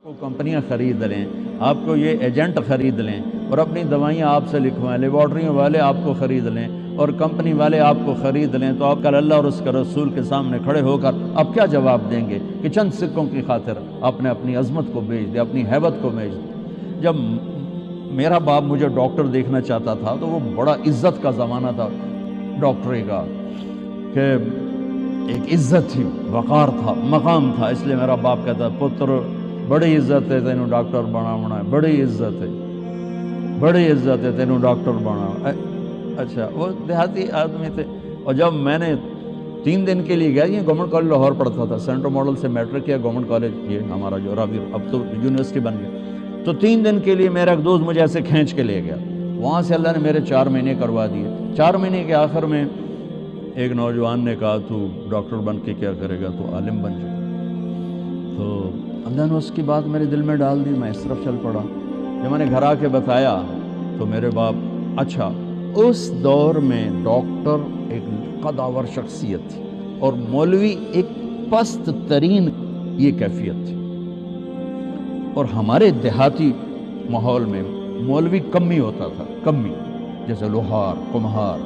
کو کمپنیاں خرید لیں، آپ کو یہ ایجنٹ خرید لیں اور اپنی دوائیاں آپ سے لکھوائیں، لیبارٹریوں والے آپ کو خرید لیں اور کمپنی والے آپ کو خرید لیں، تو آپ کل اللہ اور اس کے رسول کے سامنے کھڑے ہو کر آپ کیا جواب دیں گے کہ چند سکوں کی خاطر آپ نے اپنی عظمت کو بیچ دیا، اپنی ہیبت کو بیچ دیا؟ جب میرا باپ مجھے ڈاکٹر دیکھنا چاہتا تھا تو وہ بڑا عزت کا زمانہ تھا ڈاکٹری کا، کہ ایک عزت تھی، وقار تھا، مقام تھا، اس لیے میرا باپ کہتا پتر بڑی عزت ہے تینوں ڈاکٹر بناونا ہے، بڑی عزت ہے، بڑی عزت ہے تینوں ڈاکٹر بناونا۔ اچھا، وہ دیہاتی آدمی تھے، اور جب میں نے 3 دن کے لیے گیا، یہ گورنمنٹ کالج لاہور پڑھتا تھا، سینٹرل ماڈل سے میٹرک کیا، گورنمنٹ کالج یہ ہمارا جو رابطہ اب تو یونیورسٹی بن گیا، تو 3 دن کے لیے میرا ایک دوست مجھے ایسے کھینچ کے لے گیا، وہاں سے اللہ نے میرے 4 مہینے کروا دیے۔ 4 مہینے کے آخر میں ایک نوجوان نے کہا تو ڈاکٹر بن کے کیا کرے گا، تو عالم بن جائے، تو اللہ نے اس کی بات میرے دل میں ڈال دی، میں اس طرف چل پڑا۔ جب میں نے گھر آ کے بتایا تو میرے باپ، اچھا اس دور میں ڈاکٹر ایک قداور شخصیت تھی اور مولوی ایک پست ترین یہ کیفیت تھی، اور ہمارے دیہاتی ماحول میں مولوی کمی ہوتا تھا، کمی، جیسے لوہار، کمہار،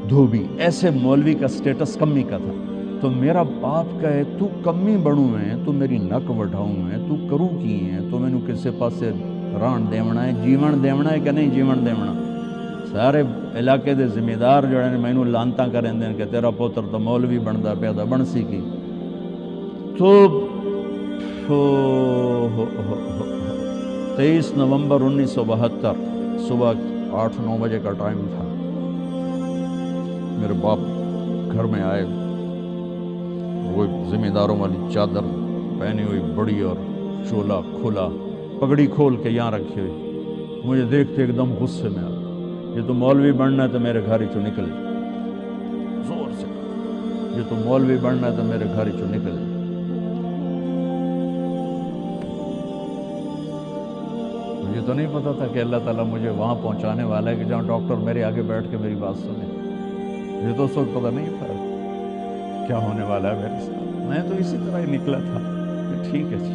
دھوبی، ایسے مولوی کا سٹیٹس کمی کا تھا۔ تو میرا باپ کہے تو کمی بڑوں ہیں، تو میری نک وڈھاؤں ہیں، تو کروں کی ہیں، تو میں نے کسے پاسے ران دیونا ہے، جیون دیونا ہے کہ نہیں جیون دیونا؟ سارے علاقے دے ذمہ دار جو ہیں میں لانتا کریں دیں کہ تیرا پوتر تو مولوی بندا پیا دا بن سی کی۔ تو 23 نومبر 1972 صبح 8-9 بجے کا ٹائم تھا، میرے باپ گھر میں آئے، وہ ذمہ داروں والی چادر پہنی ہوئی بڑی اور چولا کھلا، پگڑی کھول کے یہاں رکھی ہوئی، مجھے دیکھتے ایک دم غصے میں آ، یہ تو مولوی بننا ہے تو میرے گھر ہی چو نکل جائے، زور سے، یہ تو مولوی بننا ہے تو میرے گھر ہی چو نکل جائے۔ مجھے تو نہیں پتا تھا کہ اللہ تعالیٰ مجھے وہاں پہنچانے والا ہے کہ جہاں ڈاکٹر میرے آگے بیٹھ کے میری بات سنے۔ مجھے تو اس وقت پتا نہیں تھا کیا ہونے والا ہے میرے ساتھ، میں تو اسی طرح ہی نکلا تھا کہ ٹھیک ہے جی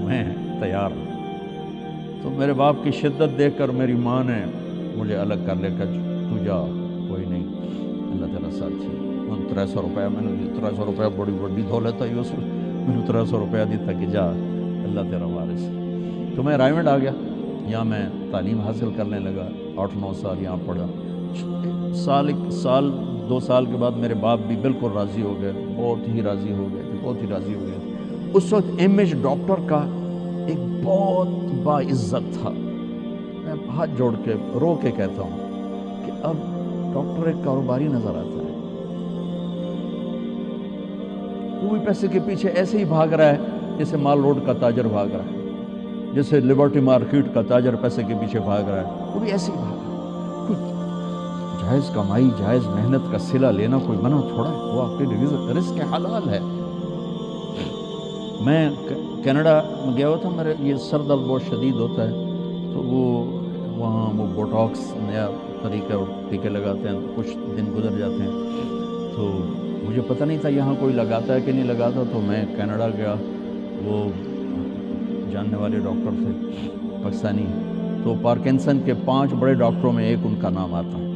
میں تیار ہوں۔ تو میرے باپ کی شدت دیکھ کر میری ماں نے مجھے الگ کر لے کر تو جا، کوئی نہیں، اللہ تعالیٰ ساتھ ہی۔ 300 روپیہ میں نے 300 روپیہ بڑی بڑی دولت ہے اس وقت، میں نے 300 روپیہ دیتا کہ جا اللہ تیرا وارث۔ تو میں رائے منڈ آ گیا، یہاں میں تعلیم حاصل کرنے لگا، 8-9 سال یہاں پڑھا۔ سال 2 سال کے بعد میرے باپ بھی بالکل راضی ہو گئے، بہت ہی راضی ہو گئے، بہت ہی راضی ہو گئے۔ اس وقت امیج ڈاکٹر کا ایک بہت باعزت تھا، میں ہاتھ جوڑ کے رو کے کہتا ہوں کہ اب ڈاکٹر ایک کاروباری نظر آتا ہے، وہ بھی پیسے کے پیچھے ایسے ہی بھاگ رہا ہے جیسے مال روڈ کا تاجر بھاگ رہا ہے، جیسے لبرٹی مارکیٹ کا تاجر پیسے کے پیچھے بھاگ رہا ہے، وہ بھی ایسے ہی بھاگ رہا ہے۔ کوئی جائز کمائی، جائز محنت کا صلہ لینا کوئی منع تھوڑا ہے، وہ آپ کے رزق حلال ہے۔ میں کینیڈا میں گیا ہوا تھا، میرے یہ سر درد بہت شدید ہوتا ہے، تو وہاں وہ بوٹاکس نیا طریقہ اور ٹیکے لگاتے ہیں، کچھ دن گزر جاتے ہیں، تو مجھے پتہ نہیں تھا یہاں کوئی لگاتا ہے کہ نہیں لگاتا، تو میں کینیڈا گیا، وہ جاننے والے ڈاکٹر تھے پاکستانی، تو پارکنسن کے 5 بڑے ڈاکٹروں میں ایک ان کا نام آتا ہے،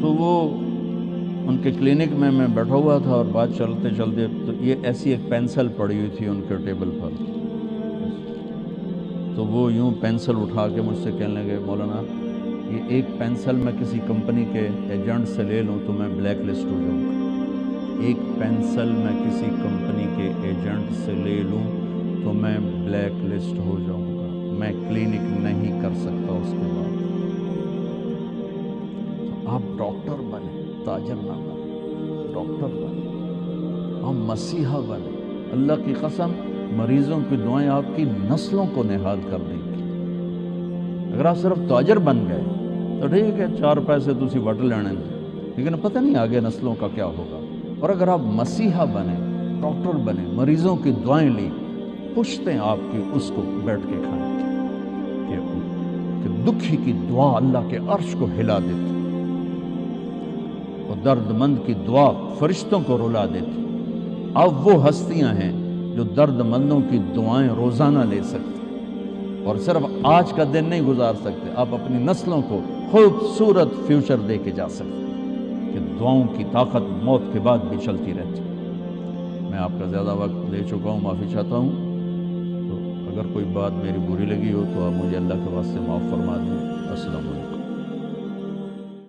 تو وہ ان کے کلینک میں بیٹھا ہوا تھا اور بات چلتے چلتے تو یہ ایسی ایک پینسل پڑی ہوئی تھی ان کے ٹیبل پر، تو وہ یوں پینسل اٹھا کے مجھ سے کہنے لگے مولانا یہ ایک پینسل میں کسی کمپنی کے ایجنٹ سے لے لوں تو میں بلیک لسٹ ہو جاؤں گا، ایک پینسل میں کسی کمپنی کے ایجنٹ سے لے لوں تو میں بلیک لسٹ ہو جاؤں گا، میں کلینک نہیں کر سکتا اس کے بعد۔ آپ ڈاکٹر بنے، تاجر نہ بنے، ڈاکٹر بنے، آپ مسیحا بنے، اللہ کی قسم مریضوں کی دعائیں آپ کی نسلوں کو نہاد کر دیں گی۔ اگر آپ صرف تاجر بن گئے تو ٹھیک ہے 4 پیسے تسی وٹ لینے دیں، لیکن پتہ نہیں آگے نسلوں کا کیا ہوگا۔ اور اگر آپ مسیحا بنے، ڈاکٹر بنے، مریضوں کی دعائیں لیں، پشتیں آپ کی اس کو بیٹھ کے کھائیں کہ دکھی کی دعا اللہ کے عرش کو ہلا دیتی اور درد مند کی دعا فرشتوں کو رلا دیتی۔ اب وہ ہستیاں ہیں جو درد مندوں کی دعائیں روزانہ لے سکتے اور صرف آج کا دن نہیں گزار سکتے، آپ اپنی نسلوں کو خوبصورت فیوچر دے کے جا سکتے کہ دعاؤں کی طاقت موت کے بعد بھی چلتی رہتی۔ میں آپ کا زیادہ وقت لے چکا ہوں، معافی چاہتا ہوں، تو اگر کوئی بات میری بری لگی ہو تو آپ مجھے اللہ کے واسطے معاف فرما دیں۔ السلام علیکم۔